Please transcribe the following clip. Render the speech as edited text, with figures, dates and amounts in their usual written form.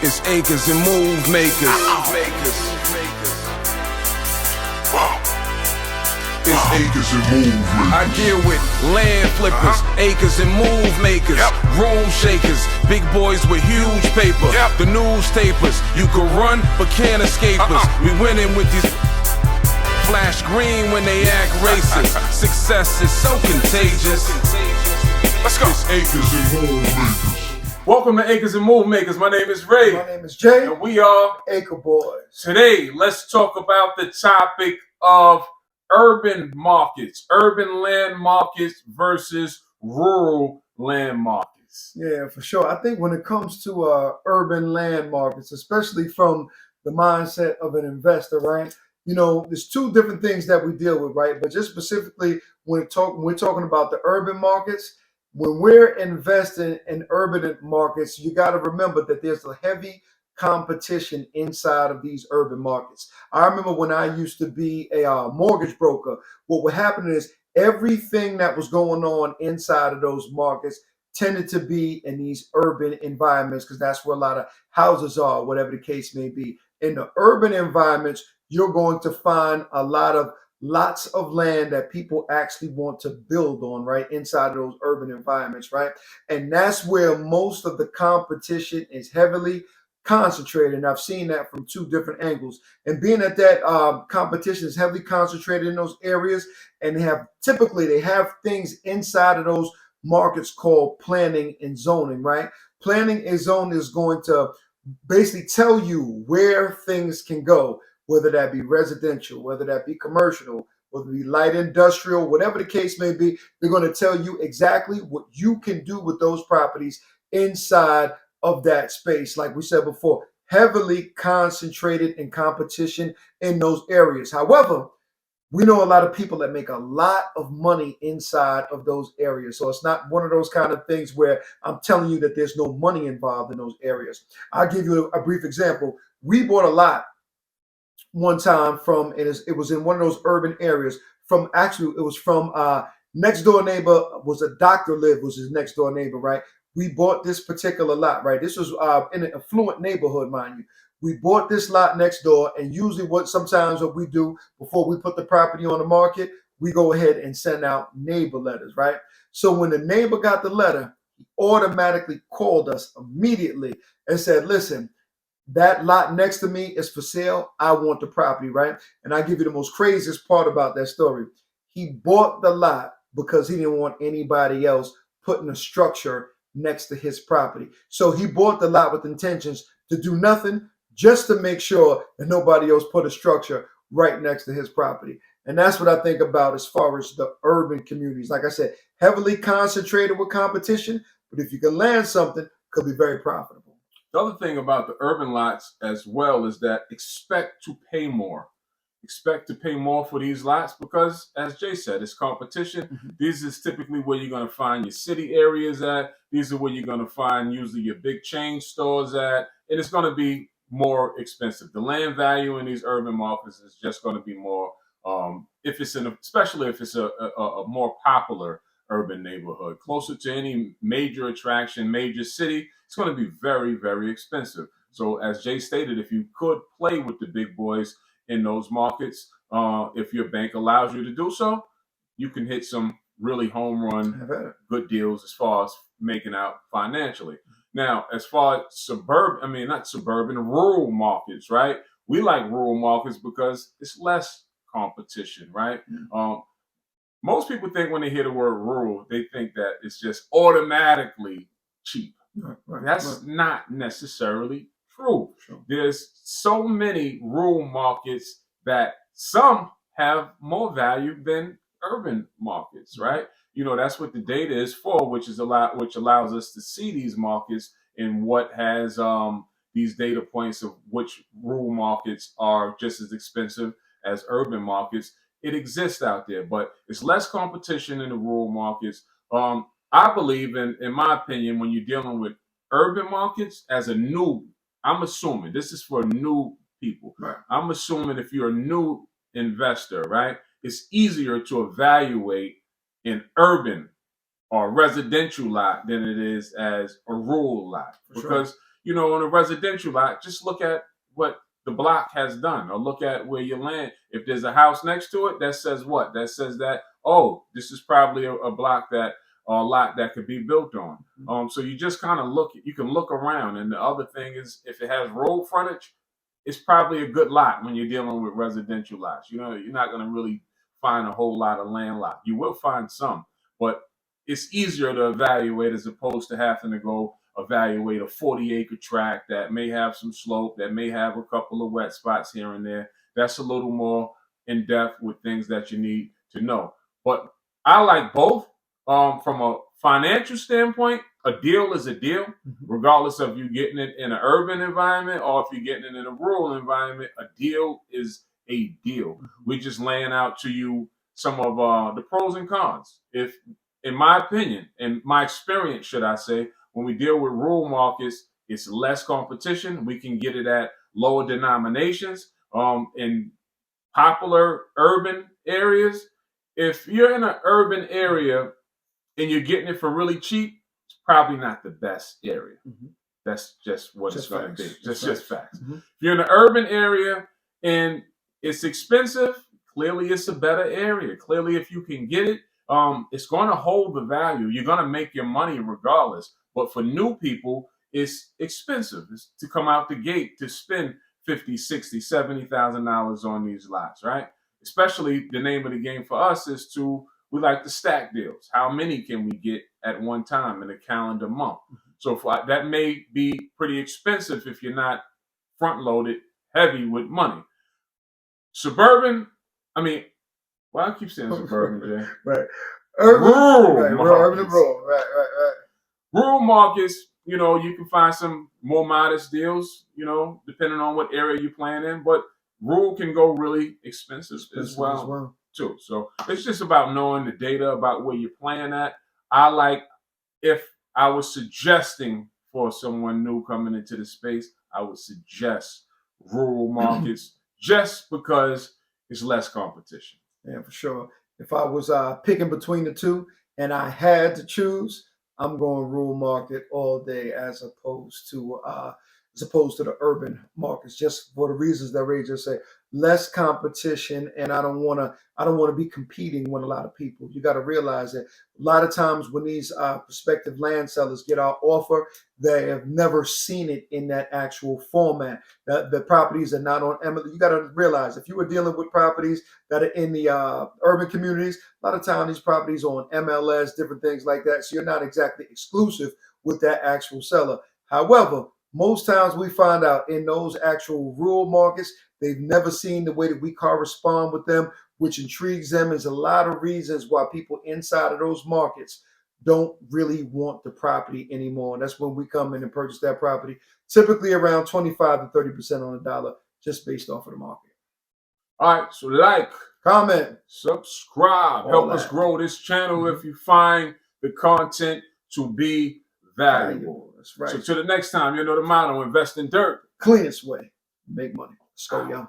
It's acres and move makers. It's acres and move makers. I deal with land flippers, acres and move makers, room shakers, big boys with huge paper, the newspapers. You can run but can't escape us. We winning with these flash green when they act racist. Success is so contagious. Let's go. It's acres and move makers. Welcome to Acres and Move Makers. My name is Ray. My name is Jay. And we are Acre Boys. Today, let's talk about the topic of urban markets, urban land markets versus rural land markets. Yeah, for sure. I think when it comes to urban land markets, especially from the mindset of an investor, right? You know, there's two different things that we deal with, right? But just specifically when we're talking about the urban markets, when we're investing in urban markets, you got to remember that there's a heavy competition inside of these urban markets. I remember when I used to be a mortgage broker, what would happen is everything that was going on inside of those markets tended to be in these urban environments because that's where a lot of houses are, whatever the case may be. In the urban environments, you're going to find a lot of lots of land that people actually want to build on, right? Inside of those urban environments, right? And that's where most of the competition is heavily concentrated. And I've seen that from two different angles. And being that competition is heavily concentrated in those areas, and they have things inside of those markets called planning and zoning, right? Planning and zoning is going to basically tell you where things can go, whether that be residential, whether that be commercial, whether it be light industrial, whatever the case may be. They're going to tell you exactly what you can do with those properties inside of that space. Like we said before, heavily concentrated in competition in those areas. However, we know a lot of people that make a lot of money inside of those areas. So it's not one of those kind of things where I'm telling you that there's no money involved in those areas. I'll give you a brief example. We bought a lot one time it was in one of those urban areas it was from next door neighbor was a doctor was his next door neighbor, right? We bought this particular lot, right? This was in an affluent neighborhood, mind you. We bought this lot next door, and usually what we do before we put the property on the market, we go ahead and send out neighbor letters, right? So when the neighbor got the letter, he automatically called us immediately and said, listen, that lot next to me is for sale. I want the property, right? And I give you the most craziest part about that story. He bought the lot because he didn't want anybody else putting a structure next to his property. So he bought the lot with intentions to do nothing, just to make sure that nobody else put a structure right next to his property. And that's what I think about as far as the urban communities. Like I said, heavily concentrated with competition, but if you can land something, it could be very profitable. The other thing about the urban lots as well is that expect to pay more. Expect to pay more for these lots because, as Jay said, it's competition. Mm-hmm. These is typically where you're going to find your city areas at. These are where you're going to find usually your big chain stores at. And it's going to be more expensive. The land value in these urban markets is just going to be more, especially if it's a more popular urban neighborhood, closer to any major attraction, major city. It's going to be very, very expensive. So as Jay stated, if you could play with the big boys in those markets, if your bank allows you to do so, you can hit some really home run good deals as far as making out financially. Now, as far as rural markets, right? We like rural markets because it's less competition, right? Mm-hmm. Most people think when they hear the word rural, they think that it's just automatically cheap. Right. That's not necessarily true. Sure. There's so many rural markets that some have more value than urban markets, right? You know, that's what the data is for, which allows us to see these markets and what has these data points of which rural markets are just as expensive as urban markets. It exists out there, but it's less competition in the rural markets. I believe, in my opinion, when you're dealing with urban markets I'm assuming this is for new people. Right. I'm assuming if you're a new investor, right, it's easier to evaluate an urban or residential lot than it is as a rural lot. For Because, sure. on a residential lot, just look at what the block has done, or look at where your land. If there's a house next to it, that says what? That says that, oh, this is probably a block that, or a lot that could be built on. So you just kind of look. You can look around, and the other thing is, if it has road frontage, it's probably a good lot when you're dealing with residential lots. You're not going to really find a whole lot of land lot. You will find some, but it's easier to evaluate as opposed to having to go evaluate a 40-acre tract that may have some slope, that may have a couple of wet spots here and there. That's a little more in depth with things that you need to know. But I like both. From a financial standpoint, a deal is a deal, regardless of you getting it in an urban environment or if you're getting it in a rural environment. A deal is a deal. We're just laying out to you some of the pros and cons. If, in my opinion, in my experience, should I say, when we deal with rural markets, it's less competition. We can get it at lower denominations. In popular urban areas, if you're in an urban area and you're getting it for really cheap, it's probably not the best area. That's just what it's going to be. Just facts. If you're in an urban area and it's expensive, clearly it's a better area. Clearly, if you can get it, it's going to hold the value. You're going to make your money regardless. But for new people, it's expensive. It's to come out the gate to spend $50,000, $60,000, $70,000 on these lots, right? Especially the name of the game for us is we like to stack deals. How many can we get at one time in a calendar month? So that may be pretty expensive if you're not front loaded heavy with money. Suburban, I keep saying suburban, Jay. Right. Rural markets. Right. Rural markets, you can find some more modest deals, depending on what area you're playing in. But rural can go really expensive as well. Too. So it's just about knowing the data about where you're playing at. If I was suggesting for someone new coming into the space, I would suggest rural markets just because it's less competition. Yeah, for sure. If I was picking between the two and I had to choose, I'm going rural market all day as opposed to the urban markets, just for the reasons that Ray just said. Less competition, and I don't want to be competing with a lot of people. You got to realize that a lot of times when these prospective land sellers get our offer, they have never seen it in that actual format. The properties are not on MLS. You got to realize if you were dealing with properties that are in the urban communities, a lot of times these properties are on MLS, different things like that. So you're not exactly exclusive with that actual seller. However, most times we find out in those actual rural markets, they've never seen the way that we correspond with them, which intrigues them. There's a lot of reasons why people inside of those markets don't really want the property anymore. And that's when we come in and purchase that property, typically around 25 to 30% on the dollar, just based off of the market. All right, so like, comment, subscribe, help us grow this channel if you find the content to be valuable. That's right. So till the next time, the motto, invest in dirt. Cleanest way, make money. Let's go, y'all.